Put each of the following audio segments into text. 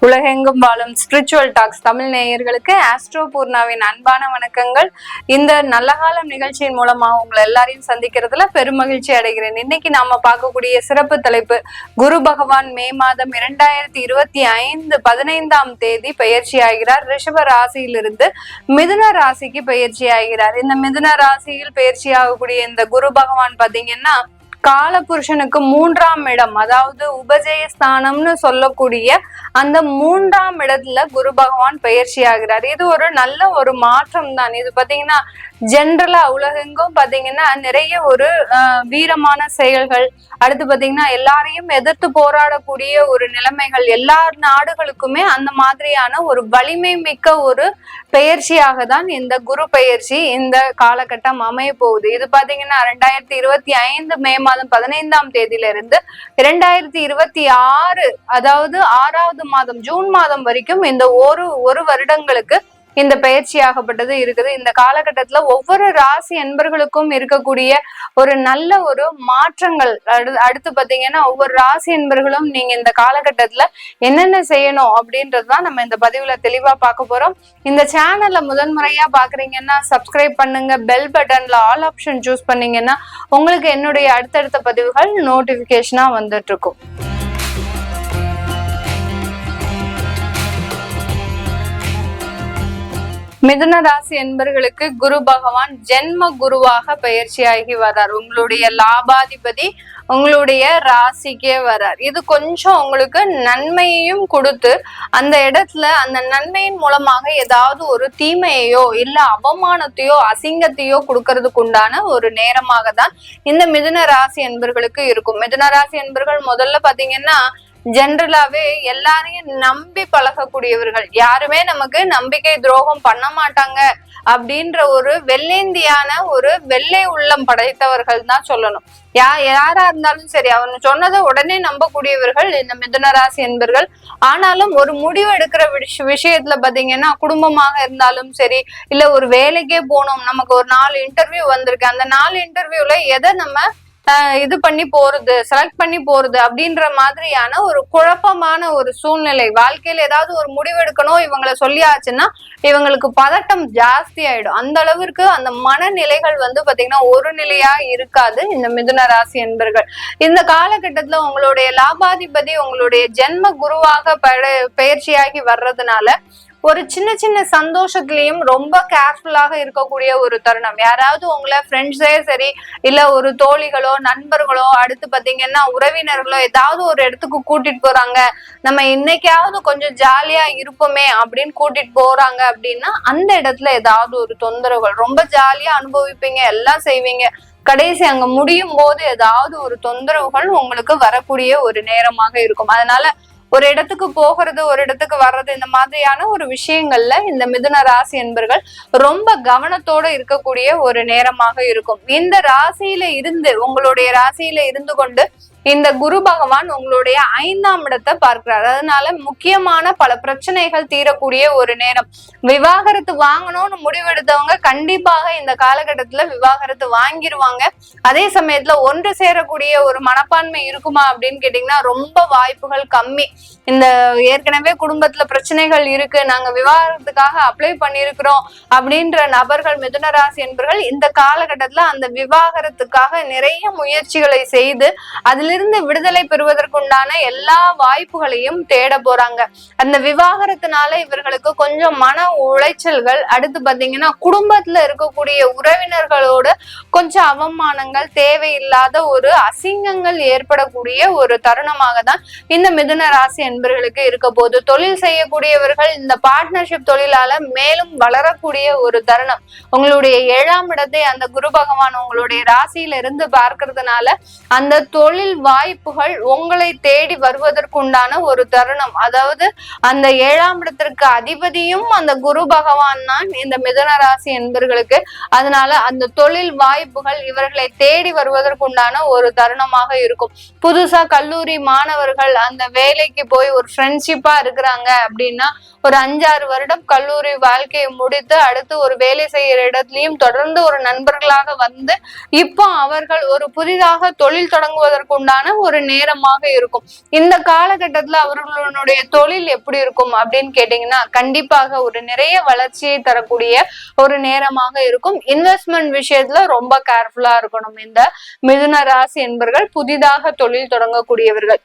உலகெங்கும் வாழும் spiritual tax Tamil நேயர்களுக்கு ஆஸ்ட்ரோ பூர்ணாவின் அன்பான வணக்கங்கள். இந்த நல்ல காலம் நிகழ்ச்சியின் மூலமா உங்களை எல்லாரையும் சந்திக்கிறதுல பெருமகிழ்ச்சி அடைகிறேன். இன்னைக்கு நாம பார்க்கக்கூடிய சிறப்பு தலைப்பு, குரு பகவான் மே மாதம் 2025 15ஆம் தேதி பயிற்சி ஆகிறார். ரிஷப ராசியிலிருந்து மிதுன ராசிக்கு பயிற்சி ஆகிறார். இந்த மிதுன ராசியில் பயிற்சி ஆகக்கூடிய இந்த குரு பகவான் பாத்தீங்கன்னா காலபுருஷனுக்கு 3ஆம் இடம், அதாவது உபஜயஸ்தானம்னு சொல்லக்கூடிய அந்த 3ஆம் இடத்துல குரு பகவான் பயிற்சி ஆகிறார். இது ஒரு நல்ல ஒரு மாற்றம் தான். இது பாத்தீங்கன்னா ஜென்ரலா உலகெங்கும் பாத்தீங்கன்னா நிறைய ஒரு வீரமான செயல்கள், அடுத்து பாத்தீங்கன்னா எல்லாரையும் எதிர்த்து போராடக்கூடிய ஒரு நிலைமைகள், எல்லா நாடுகளுக்குமே அந்த மாதிரியான ஒரு வலிமை மிக்க ஒரு பெயர்ச்சியாக தான் இந்த குரு பெயர்ச்சி இந்த காலகட்டம் அமைய போகுது. இது பாத்தீங்கன்னா 2025 மே மாதம் 15ஆம் தேதியிலிருந்து 2026 அதாவது 6வது மாதம் ஜூன் மாதம் வரைக்கும் இந்த ஒரு வருடங்களுக்கு இந்த பயிற்சியாகப்பட்டது இருக்குது. இந்த காலகட்டத்துல ஒவ்வொரு ராசி என்பர்களுக்கும் இருக்கக்கூடிய ஒரு நல்ல ஒரு மாற்றங்கள், அடுத்து பாத்தீங்கன்னா ஒவ்வொரு ராசி என்பர்களும் நீங்க இந்த காலகட்டத்துல என்னென்ன செய்யணும் அப்படின்றதுதான் நம்ம இந்த பதிவுல தெளிவா பார்க்க போறோம். இந்த சேனல்ல முதன்முறையா பாக்குறீங்கன்னா சப்ஸ்கிரைப் பண்ணுங்க, பெல் பட்டன்ல ஆல் ஆப்ஷன் சூஸ் பண்ணீங்கன்னா உங்களுக்கு என்னுடைய அடுத்தடுத்த பதிவுகள் நோட்டிபிகேஷனா வந்துட்டு இருக்கும். மிதுன ராசி என்பர்களுக்கு குரு பகவான் ஜென்ம குருவாக பயிற்சியாகி வர்றார். உங்களுடைய லாபாதிபதி உங்களுடைய ராசிக்கே வர்றார். இது கொஞ்சம் உங்களுக்கு நன்மையையும் கொடுத்து அந்த இடத்துல அந்த நன்மையின் மூலமாக ஏதாவது ஒரு தீமையோ இல்ல அவமானத்தையோ அசிங்கத்தையோ கொடுக்கறதுக்கு உண்டான ஒரு நேரமாக தான் இந்த மிதுன ராசி என்பர்களுக்கு இருக்கும். மிதுன ராசி என்பர்கள் முதல்ல பாத்தீங்கன்னா ஜென்ரலாவே எல்லாரையும் நம்பி பழகக்கூடியவர்கள், யாருமே நமக்கு நம்பிக்கை துரோகம் பண்ண மாட்டாங்க அப்படின்ற ஒரு வெள்ளேந்தியான ஒரு வெள்ளை உள்ளம் படைத்தவர்கள் தான் சொல்லணும். யாரா இருந்தாலும் சரி, அவன் சொன்னதை உடனே நம்பக்கூடியவர்கள் இந்த மிதுன ராசி என்பர்கள். ஆனாலும் ஒரு முடிவு எடுக்கிற விஷயத்துல பாத்தீங்கன்னா குடும்பமாக இருந்தாலும் சரி, இல்ல ஒரு வேலைக்கே போனோம், நமக்கு ஒரு 4 இன்டர்வியூ வந்திருக்கு, அந்த 4 இன்டர்வியூல எதை நம்ம இது பண்ணி போறது, செலக்ட் பண்ணி போறது அப்படின்ற மாதிரியான ஒரு குழப்பமான ஒரு சூழ்நிலை, வாழ்க்கையில ஏதாவது ஒரு முடிவெடுக்கணும் இவங்களை சொல்லியாச்சுன்னா இவங்களுக்கு பதட்டம் ஜாஸ்தி ஆயிடும். அந்த அளவிற்கு அந்த மனநிலைகள் பாத்தீங்கன்னா ஒரு நிலையா இருக்காது இந்த மிதுன ராசி என்பர்கள். இந்த காலகட்டத்துல உங்களுடைய லாபாதிபதி உங்களுடைய ஜென்ம குருவாக பயிற்சியாகி வர்றதுனால ஒரு சின்ன சின்ன சந்தோஷத்திலையும் ரொம்ப கேர்ஃபுல்லாக இருக்கக்கூடிய ஒரு தருணம். யாராவது உங்களை ஃப்ரெண்ட்ஸே சரி, இல்ல ஒரு தோழிகளோ நண்பர்களோ, அடுத்து பாத்தீங்கன்னா உறவினர்களோ ஏதாவது ஒரு இடத்துக்கு கூட்டிட்டு போறாங்க, நம்ம இன்னைக்காவது கொஞ்சம் ஜாலியா இருப்போமே அப்படின்னு கூட்டிட்டு போறாங்க அப்படின்னா அந்த இடத்துல ஏதாவது ஒரு தொந்தரவுகள், ரொம்ப ஜாலியா அனுபவிப்பீங்க, எல்லாம் செய்வீங்க, கடைசி அங்க முடியும் போது ஏதாவது ஒரு தொந்தரவுகள் உங்களுக்கு வரக்கூடிய ஒரு நேரமாக இருக்கும். அதனால ஒரு இடத்துக்கு போகிறது, ஒரு இடத்துக்கு வர்றது, இந்த மாதிரியான ஒரு விஷயங்கள்ல இந்த மிதுன ராசி என்பர்கள் ரொம்ப கவனத்தோட இருக்கக்கூடிய ஒரு நேரமாக இருக்கும். இந்த ராசியில இருந்து உங்களுடைய ராசியில இருந்து கொண்டு இந்த குரு பகவான் உங்களுடைய 5ஆம் இடத்தை பார்க்கிறார். அதனால முக்கியமான பல பிரச்சனைகள் தீரக்கூடிய ஒரு நேரம். விவாகரத்து வாங்கணும்னு முடிவெடுத்தவங்க கண்டிப்பாக இந்த காலகட்டத்துல விவாகரத்து வாங்கிருவாங்க. அதே சமயத்துல ஒன்று சேரக்கூடிய ஒரு மனப்பான்மை இருக்குமா அப்படின்னு கேட்டீங்கன்னா ரொம்ப வாய்ப்புகள் கம்மி. இந்த ஏற்கனவே குடும்பத்துல பிரச்சனைகள் இருக்கு, நாங்க விவாகரத்துக்காக அப்ளை பண்ணிருக்கிறோம் அப்படின்ற நபர்கள், மிதுன ராசி என்பர்கள் இந்த காலகட்டத்துல அந்த விவாகரத்துக்காக நிறைய முயற்சிகளை செய்து அதுல இருந்து விடுதலை பெறுவதற்குண்டான எல்லா வாய்ப்புகளையும் தேட போறாங்க. அந்த விவாகரத்தினால இவர்களுக்கு கொஞ்சம் மன உளைச்சல்கள், அடுத்து பாத்தீங்கன்னா குடும்பத்துல இருக்கக்கூடிய உறவினர்களோட கொஞ்சம் அவமானங்கள், தேவையில்லாத ஒரு அசிங்கங்கள் ஏற்படக்கூடிய ஒரு தருணமாக தான் இந்த மிதுன ராசி என்பர்களுக்கு இருக்க போது. தொழில் செய்யக்கூடியவர்கள் இந்த பார்ட்னர்ஷிப் தொழிலால மேலும் வளரக்கூடிய ஒரு தருணம். உங்களுடைய 7ஆம் இடத்தை அந்த குரு பகவான் உங்களுடைய ராசியில இருந்து பார்க்கறதுனால அந்த தொழில் வாய்ப்புகள் உங்களை தேடி வருவதற்குண்டான ஒரு தருணம். அதாவது அந்த 7ஆம் இடத்திற்கு அதிபதியும் அந்த குரு பகவான் தான் இந்த மிதுன ராசி என்பர்களுக்கு. அதனால அந்த தொழில் வாய்ப்புகள் இவர்களை தேடி வருவதற்குண்டான ஒரு தருணமாக இருக்கும். புதுசா கல்லூரி மாணவர்கள் அந்த வேலைக்கு போய் ஒரு ஃப்ரெண்ட்ஷிப்பா இருக்கிறாங்க அப்படின்னா ஒரு 5-6 வருடம் கல்லூரி வாழ்க்கையை முடித்து அடுத்து ஒரு வேலை செய்யற இடத்துலயும் தொடர்ந்து ஒரு நண்பர்களாக வந்து இப்போ அவர்கள் ஒரு புதிதாக தொழில் தொடங்குவதற்கு உண்டான ஒரு நேரமாக இருக்கும். இந்த காலகட்டத்துல அவர்களுடைய தொழில் எப்படி இருக்கும் அப்படின்னு கேட்டீங்கன்னா, கண்டிப்பாக ஒரு நிறைய வளர்ச்சியை தரக்கூடிய ஒரு நேரமாக இருக்கும். இன்வெஸ்ட்மெண்ட் விஷயத்துல ரொம்ப கேர்ஃபுல்லா இருக்கணும் இந்த மிதுன ராசி என்பர்கள். புதிதாக தொழில் தொடங்கக்கூடியவர்கள்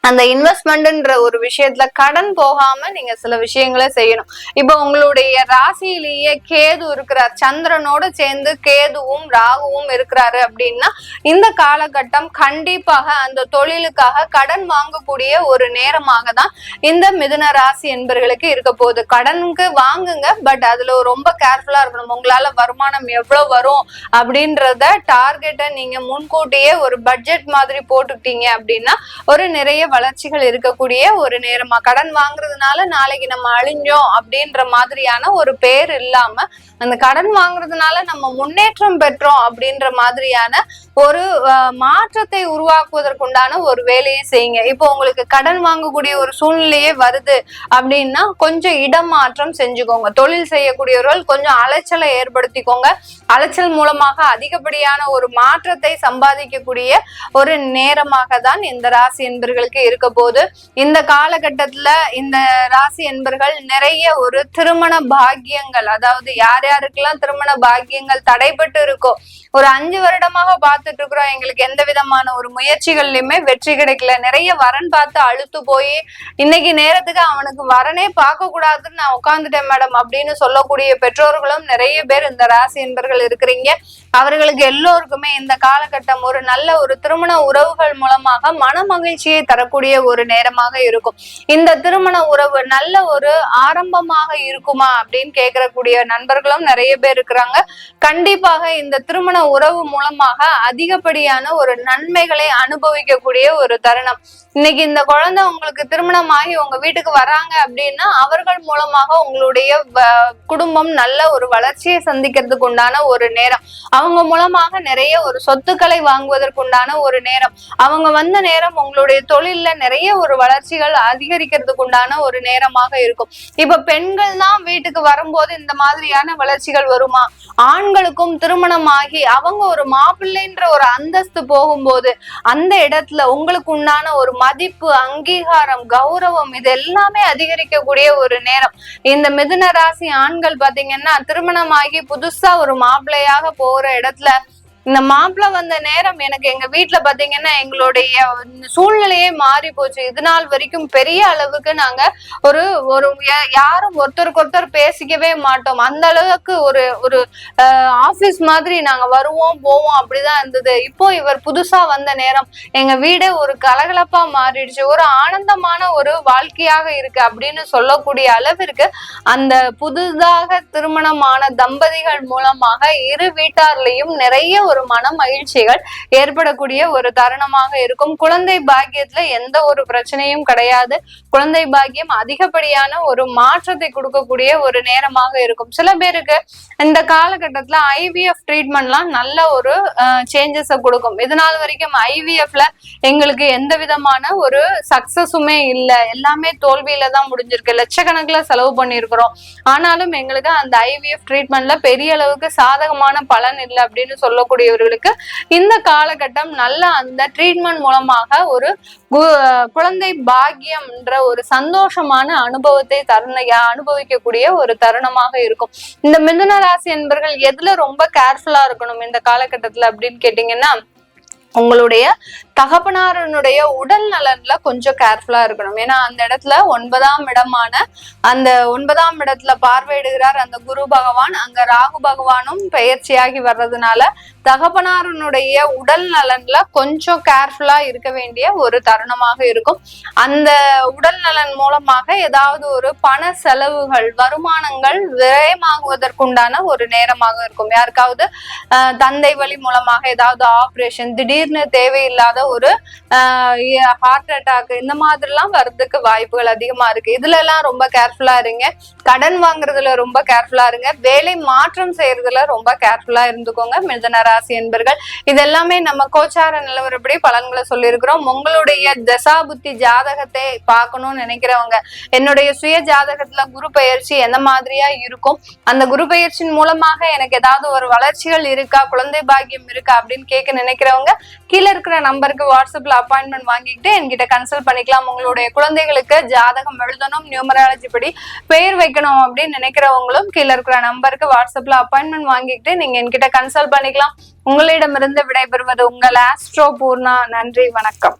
அந்த இன்வெஸ்ட்மெண்ட்ன்ற ஒரு விஷயத்துல கடன் போகாம நீங்க சில விஷயங்களை செய்யணும். இப்ப உங்களுடைய ராசியிலேயே கேது இருக்கிறார், சந்திரனோட சேர்ந்து கேதுவும் ராகுவும் இருக்கிறாரு அப்படின்னா இந்த காலகட்டம் கண்டிப்பாக அந்த தொழிலுக்காக கடன் வாங்கக்கூடிய ஒரு நேரமாக தான் இந்த மிதுன ராசி என்பர்களுக்கு இருக்க போகுது. கடனுக்கு வாங்குங்க, பட் அதுல ரொம்ப கேர்ஃபுல்லா இருக்கணும். உங்களால வருமானம் எவ்வளவு வரும் அப்படின்றத டார்கெட்டை நீங்க முன்கூட்டியே ஒரு பட்ஜெட் மாதிரி போட்டுக்கிட்டீங்க அப்படின்னா ஒரு நிறைய வளர்ச்சிகள் இருக்கக்கூடிய ஒரு நேரமா. கடன் வாங்குறதுனால நாளைக்கு நம்ம அழிஞ்சோம் அப்படின்ற மாதிரியான ஒரு பேர் இல்லாம அந்த கடன் வாங்குறதுனால நம்ம முன்னேற்றம் பெற்றோம் அப்படின்ற மாதிரியான ஒரு மாற்றத்தை உருவாக்குவதற்குண்டான ஒரு வேலையை செய்யுங்க. இப்போ உங்களுக்கு கடன் வாங்கக்கூடிய ஒரு சூழ்நிலையே வருது அப்படின்னா கொஞ்சம் இடமாற்றம் செஞ்சுக்கோங்க. தொழில் செய்யக்கூடியவர்கள் கொஞ்சம் அலைச்சலை ஏற்படுத்திக்கோங்க. அலைச்சல் மூலமாக அதிகப்படியான ஒரு மாற்றத்தை சம்பாதிக்கக்கூடிய ஒரு நேரமாக தான் இந்த ராசி என்பர்களுக்கு இருக்க போது. இந்த காலகட்டத்துல இந்த ராசி என்பர்கள் நிறைய ஒரு திருமண பாக்கியங்கள், அதாவது யார் யாருக்கெல்லாம் திருமண பாக்கியங்கள் தடைபட்டு இருக்கோ, ஒரு 5 வருடமாக பார்த்துட்டு இருக்கிறோம், எங்களுக்கு எந்த விதமான ஒரு முயற்சிகள்லயுமே வெற்றி கிடைக்கல, நிறைய வரன் பார்த்து அழுத்து போய் இன்னைக்கு நேரத்துக்கு அவனுக்கு வரனே பார்க்க கூடாதுன்னு நான் உட்காந்துட்டேன் மேடம் அப்படின்னு சொல்லக்கூடிய பெற்றோர்களும் நிறைய பேர் இந்த ராசி என்பர்கள் இருக்கிறீங்க. அவர்களுக்கு எல்லோருக்குமே இந்த காலகட்டம் ஒரு நல்ல ஒரு திருமண உறவுகள் மூலமாக மன மகிழ்ச்சியை தரக்கூடிய ஒரு நேரமாக இருக்கும். இந்த திருமண உறவு நல்ல ஒரு ஆரம்பமாக இருக்குமா அப்படின்னு கேட்கக்கூடிய நண்பர்களும் நிறைய பேர் இருக்கிறாங்க. கண்டிப்பாக இந்த திருமண உறவு மூலமாக அதிகப்படியான ஒரு நன்மைகளை அனுபவிக்கக்கூடிய ஒரு தருணம். இன்னைக்கு இந்த குழந்தை உங்களுக்கு திருமணம் ஆகி உங்க வீட்டுக்கு வராங்க அப்படின்னா அவர்கள் மூலமாக உங்களுடைய குடும்பம் நல்ல ஒரு வளர்ச்சியை சந்திக்கிறதுக்கு உண்டான ஒரு நேரம். அவங்க மூலமாக நிறைய ஒரு சொத்துக்களை வாங்குவதற்குண்டான ஒரு நேரம். அவங்க வந்த நேரம் உங்களுடைய தொழில்ல நிறைய ஒரு வளர்ச்சிகள் அதிகரிக்கிறதுக்கு உண்டான ஒரு நேரமாக இருக்கும். இப்ப பெண்கள் தான் வீட்டுக்கு வரும்போது இந்த மாதிரியான வளர்ச்சிகள் வருமா? ஆண்களுக்கும் திருமணம் ஆகி அவங்க ஒரு மாப்பிள்ளைன்ற ஒரு அந்தஸ்து போகும்போது அந்த இடத்துல உங்களுக்கு உண்டான ஒரு மதிப்பு, அங்கீகாரம், கௌரவம் இது எல்லாமே அதிகரிக்கக்கூடிய ஒரு நேரம். இந்த மிதுன ராசி ஆண்கள் பாத்தீங்கன்னா திருமணமாகி புதுசா ஒரு மாப்பிள்ளையாக போற இடத்துல இந்த மாப்பிள்ளை வந்த நேரம் எனக்கு எங்க வீட்டுல பாத்தீங்கன்னா எங்களுடைய சூழ்நிலையே மாறி போச்சு. இது நாள் வரைக்கும் பெரிய அளவுக்கு நாங்க ஒரு ஒரு யாரும் ஒருத்தருக்கு ஒருத்தர் பேசிக்கவே மாட்டோம். அந்த அளவுக்கு ஒரு ஒரு ஆபீஸ் மாதிரி நாங்க வருவோம் போவோம் அப்படிதான் இருந்தது. இப்போ இவர் புதுசா வந்த நேரம் எங்க வீடே ஒரு கலகலப்பா மாறிடுச்சு, ஒரு ஆனந்தமான ஒரு வாழ்க்கையாக இருக்கு அப்படின்னு சொல்லக்கூடிய அளவிற்கு அந்த புதுதாக திருமணமான தம்பதிகள் மூலமாக இரு வீட்டார்லயும் நிறைய ஒரு மன மகிழ்ச்சிகள் ஏற்படக்கூடிய ஒரு தருணமாக இருக்கும். குழந்தை பாக்கியத்துல எந்த ஒரு பிரச்சனையும் கிடையாது. குழந்தை பாக்கியம் அதிகப்படியான ஒரு மாற்றத்தை கொடுக்கக்கூடிய ஒரு நேரமாக இருக்கும். சில பேருக்கு இந்த காலகட்டத்துல IVF ட்ரீட்மெண்ட்லாம் நல்ல ஒரு சேஞ்சஸ கொடுக்கும். இதனால் வரைக்கும் IVFல எங்களுக்கு எந்த விதமான ஒரு சக்சஸுமே இல்லை, எல்லாமே தோல்வியில தான் முடிஞ்சிருக்கு, லட்சக்கணக்கில் செலவு பண்ணியிருக்கிறோம், ஆனாலும் எங்களுக்கு அந்த IVF ட்ரீட்மெண்ட்ல பெரிய அளவுக்கு சாதகமான பலன் இல்லை அப்படின்னு சொல்லக்கூடிய இந்த காலகட்டம் நல்ல அந்த ட்ரீட்மெண்ட் மூலமாக ஒரு குழந்தை பாக்கியம் என்ற ஒரு சந்தோஷமான அனுபவத்தை அனுபவிக்கக்கூடிய ஒரு தருணமாக இருக்கும். இந்த மிதுன ராசி என்பர்கள் எதுல ரொம்ப கேர்ஃபுல்லா இருக்கணும் இந்த காலகட்டத்துல அப்படின்னு கேட்டீங்கன்னா, உங்களுடைய தகப்பனாரனுடைய உடல் நலன்ல கொஞ்சம் கேர்ஃபுல்லா இருக்கணும். ஏன்னா அந்த இடத்துல 9ஆம் இடமான அந்த 9ஆம் இடத்துல பார்வையிடுகிறார் அந்த குரு பகவான். அங்க ராகு பகவானும் பெயர்ச்சியாகி வர்றதுனால தகப்பனாரனுடைய உடல் நலன்ல கொஞ்சம் கேர்ஃபுல்லா இருக்க வேண்டிய ஒரு தருணமாக இருக்கும். அந்த உடல் நலன் மூலமாக ஏதாவது ஒரு பண செலவுகள், வருமானங்கள் விரயமாகுவதற்குண்டான ஒரு நேரமாக இருக்கும். யாருக்காவது தந்தை வழி மூலமாக ஏதாவது ஆபரேஷன், திடீர்னு தேவையில்லாத ஒரு ஹார்ட் அட்டாக் இந்த மாதிரி எல்லாம் வர்றதுக்கு வாய்ப்புகள் அதிகமா இருக்கு. இதுல எல்லாம் ரொம்ப கேர்ஃபுல்லா இருங்க. கடன் வாங்குறதுல ரொம்ப கேர்ஃபுல்லா இருங்க. வேலை மாற்றம் செய்யறதுல ரொம்ப கேர்ஃபுல்லா இருந்துக்கோங்க மிதுன ராசி என்பர்கள். இதெல்லாமே நம்ம கோச்சார நிலவரப்படி பலன்களை சொல்லியிருக்கிறோம். உங்களுடைய தசா புத்தி ஜாதகத்தை பார்க்கணும்னு நினைக்கிறவங்க என்னுடைய சுய ஜாதகத்துல குரு பெயர்ச்சி எந்த மாதிரியா இருக்கும், அந்த குரு பெயர்ச்சியின் மூலமாக எனக்கு ஏதாவது ஒரு வளர்ச்சிகள் இருக்கா, குழந்தை பாக்கியம் இருக்கா அப்படின்னு கேட்க நினைக்கிறவங்க கீழே இருக்கிற நம்பருக்கு நம்பருக்கு வாட்ஸ்அப்ல அப்பாயின்மெண்ட் வாங்கிக்கிட்டு என்கிட்ட கன்சல்ட் பண்ணிக்கலாம். உங்களுடைய குழந்தைகளுக்கு ஜாதகம் எழுதணும், நியூமராலஜி படி பெயர் வைக்கணும் அப்படின்னு நினைக்கிறவங்களும் கீழே இருக்கிற நம்பருக்கு வாட்ஸ்அப்ல அப்பாயின்மெண்ட் வாங்கிக்கிட்டு நீங்க என்கிட்ட கன்சல்ட் பண்ணிக்கலாம். உங்களிடமிருந்து விடைபெறுவது உங்கள் ஆஸ்ட்ரோ பூர்ணா. நன்றி, வணக்கம்.